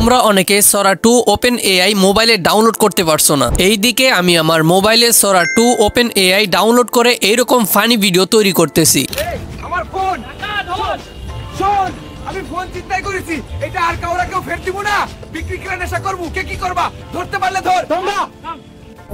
তোমরা অনেকে সরা 2 ওপেন এআই মোবাইলে ডাউনলোড করতে পারছো না। এইদিকে আমি আমার মোবাইলে সরা 2 ওপেন এআই ডাউনলোড করে এইরকম ফানি ভিডিও তৈরি করতেছি। আমার ফোন শোন, আমি ফোন চিন্তাই করেছি, এটা আর কেউ ফের দিব না, বিক্রি করে নেশা করবো। কে কি করবা, ধরতে পারলে ধর। তোমরা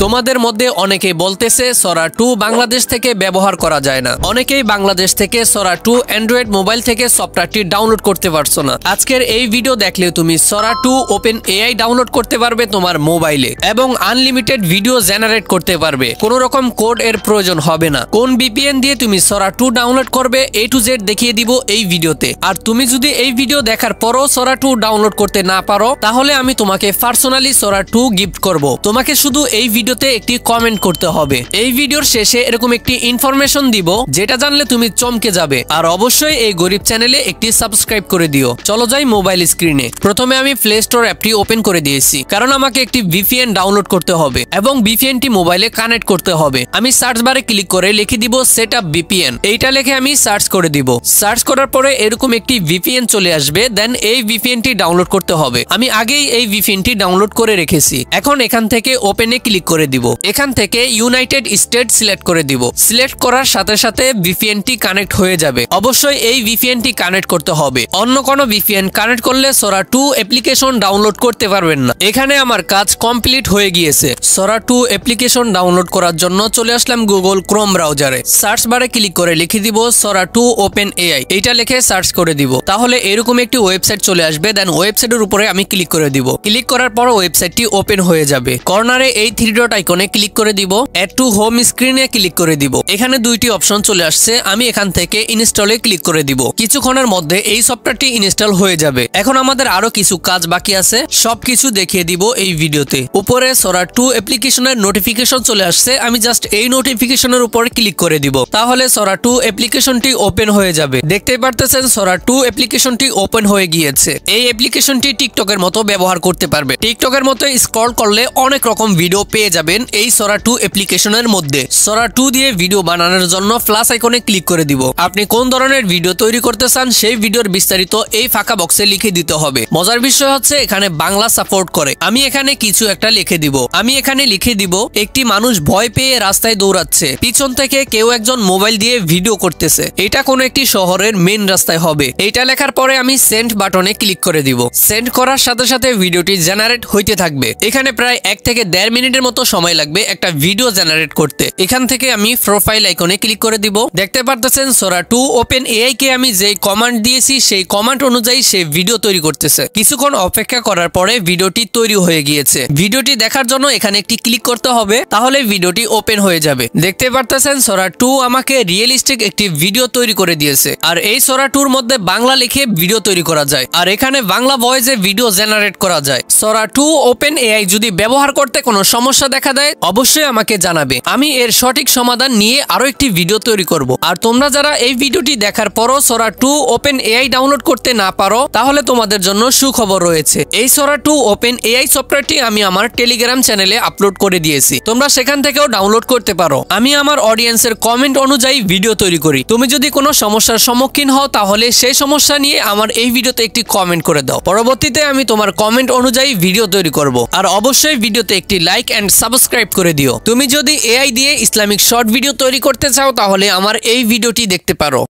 তোমাদের মধ্যে অনেকেই বলতেছে সরা 2 বাংলাদেশ থেকে ব্যবহার করা যায় না। অনেকেই বাংলাদেশ থেকে সরা 2 অ্যান্ড্রয়েড মোবাইল থেকে সফটওয়্যারটি ডাউনলোড করতে পারছো না। আজকের এই ভিডিও দেখলে তুমি সরা 2 ওপেন এআই ডাউনলোড করতে পারবে তোমার মোবাইলে এবং আনলিমিটেড ভিডিও জেনারেট করতে পারবে। কোনো রকম কোড এর প্রয়োজন হবে না। কোন ভিপিএন দিয়ে তুমি সরা 2 ডাউনলোড করবে A to Z দেখিয়ে দিব এই ভিডিওতে। আর তুমি যদি এই ভিডিও দেখার পরও সরা 2 ডাউনলোড করতে না পারো, তাহলে আমি তোমাকে পার্সোনালি সরা 2 গিফট করব। তোমাকে শুধু এই ভিডিওতে একটি কমেন্ট করতে হবে। এই ভিডিওর শেষে এরকম একটি ইনফরমেশন দিব যেটা জানলে তুমি চমকে যাবে। আর অবশ্যই এই গরিব চ্যানেলে একটি সাবস্ক্রাইব করে দিও। চলো যাই মোবাইল স্ক্রিনে। প্রথমে আমি প্লে স্টোর অ্যাপটি ওপেন করে দিয়েছি, কারণ আমাকে একটি ভিপিএন ডাউনলোড করতে হবে এবং ভিপিএনটি মোবাইলে কানেক্ট করতে হবে। আমি সার্চ বারে ক্লিক করে লিখে দিব সেটআপ ভিপিএন। এইটা লিখে আমি সার্চ করে দিব। সার্চ করার পরে এরকম একটি ভিপিএন চলে আসবে। দেন এই ভিপিএনটি ডাউনলোড করতে হবে। আমি আগেই এই ভিপিএনটি ডাউনলোড করে রেখেছি। এখন এখান থেকে ওপেনে ক্লিক করে দিব। এখান থেকে ইউনাইটেড স্টেট সিলেক্ট করে দিব। সিলেক্ট করার সাথে সাথে ভিপিএনটি কানেক্ট হয়ে যাবে। অবশ্যই এই ভিপিএনটি কানেক্ট করতে হবে। অন্য কোনো ভিপিএন কানেক্ট করলে সরা 2 অ্যাপ্লিকেশন ডাউনলোড করতে পারবেন না। এখানে আমার কাজ কমপ্লিট হয়ে গিয়েছে। সরা 2 অ্যাপ্লিকেশন ডাউনলোড করার জন্য চলে আসলাম গুগল ক্রোম ব্রাউজারে। সার্চ বারে ক্লিক করে লিখে দিব সরা 2 ওপেন এআই। এইটা লিখে সার্চ করে দিব। তাহলে এরকম একটি ওয়েবসাইট চলে আসবে। দেন ওয়েবসাইটের উপরে আমি ক্লিক করে দিব। ক্লিক করার পর ওয়েবসাইটটি ওপেন হয়ে যাবে। কর্নারে এই 3 ডট আইকনে ক্লিক করে দিব। অ্যাড টু হোম স্ক্রিনে ক্লিক করে দিব। এখানে দুইটি অপশন চলে আসছে। আমি এখান থেকে ইনস্টলে ক্লিক করে দিব। কিছুক্ষণের মধ্যে এই সফটওয়্যারটি ইনস্টল হয়ে যাবে। এখন আমাদের আরো কিছু কাজ বাকি আছে, সবকিছু দেখিয়ে দিব এই ভিডিওতে। উপরে সরা 2 অ্যাপ্লিকেশনের নোটিফিকেশন চলে আসছে। আমি জাস্ট এই নোটিফিকেশনের উপর ক্লিক করে দিব। তাহলে সরা 2 অ্যাপ্লিকেশনটি ওপেন হয়ে যাবে। দেখতেই পারতেছেন সরা 2 অ্যাপ্লিকেশনটি ওপেন হয়ে গিয়েছে। এই অ্যাপ্লিকেশনটি টিকটকের মতো ব্যবহার করতে পারবে। টিকটকের মতো স্ক্রল করলে অনেক রকম ভিডিও পেয়ে যাবেন এই সরা 2 অ্যাপ্লিকেশনের মধ্যে। সরা 2 দিয়ে ভিডিও বানানোর জন্য প্লাস আইকনে ক্লিক করে দিব। আপনি কোন ধরনের ভিডিও তৈরি করতে চান সেই ভিডিওর বিস্তারিত এই ফাঁকা বক্সে লিখে দিতে হবে। মজার বিষয় হচ্ছে এখানে বাংলা সাপোর্ট করে। আমি এখানে কিছু একটা লিখে দিব। আমি এখানে লিখে দিব একটি মানুষ ভয় পেয়ে রাস্তায় দৌড়াচ্ছে, পিছন থেকে কেউ একজন মোবাইল দিয়ে ভিডিও করতেছে। এটা কোন একটি শহরের মেন রাস্তায় হবে। এইটা লেখার পরে আমি সেন্ড বাটনে ক্লিক করে দিব। সেন্ড করার সাথে সাথে ভিডিওটি জেনারেট হইতে থাকবে। এখানে প্রায় 1 থেকে 1.5 মিনিটের মতো সময় লাগবে একটা ভিডিও জেনারেট করতে। এখান থেকে আমি প্রোফাইল আইকনে ক্লিক করে দিব। দেখতে পারতেছেন সরা 2 ওপেন এআই কে আমি যে কমান্ড দিয়েছি সেই কমান্ড অনুযায়ী সে ভিডিও তৈরি করতেছে। কিছুক্ষণ অপেক্ষা করার পরে ভিডিওটি তৈরি হয়ে গিয়েছে। ভিডিওটি দেখার জন্য এখানে একটি ক্লিক করতে হবে, তাহলে ভিডিওটি ওপেন হয়ে যাবে। দেখতে পারতেছেন সরা 2 আমাকে রিয়েলিস্টিক একটি ভিডিও তৈরি করে দিয়েছে। আর এই সরা 2 এর মধ্যে বাংলা লিখে ভিডিও তৈরি করা যায়। আর এখানে বাংলা ভয়েসে ভিডিও জেনারেট করা যায়। সরা 2 ওপেন এআই যদি ব্যবহার করতে কোনো সমস্যা দেখা দেয় অবশ্যই আমাকে জানাবে। আমি এর সঠিক সমাধান নিয়ে আরো একটি ভিডিও তৈরি করব। আর তোমরা যারা এই ভিডিওটি দেখার পরও সরা 2 ওপেন এআই ডাউনলোড করতে না পারো, তাহলে তোমাদের জন্য সুখবর রয়েছে। এই সরা 2 ওপেন এআই সফটওয়্যারটি আমি আমার টেলিগ্রাম চ্যানেলে আপলোড করে দিয়েছি। তোমরা সেখান থেকেও ডাউনলোড করতে পারো। আমি আমার অডিয়েন্সের কমেন্ট অনুযায়ী ভিডিও তৈরি করি। তুমি যদি কোনো সমস্যার সম্মুখীন হও তাহলে সেই সমস্যা নিয়ে আমার এই ভিডিওতে একটি কমেন্ট করে দাও। পরবর্তীতে আমি তোমার কমেন্ট অনুযায়ী ভিডিও তৈরি করব। আর অবশ্যই ভিডিওতে একটি লাইক এন্ড সাবস্ক্রাইব করে দিও। তুমি যদি এআই দিয়ে ইসলামিক শর্ট ভিডিও তৈরি করতে চাও তাহলে আমার এই ভিডিওটি দেখতে পারো।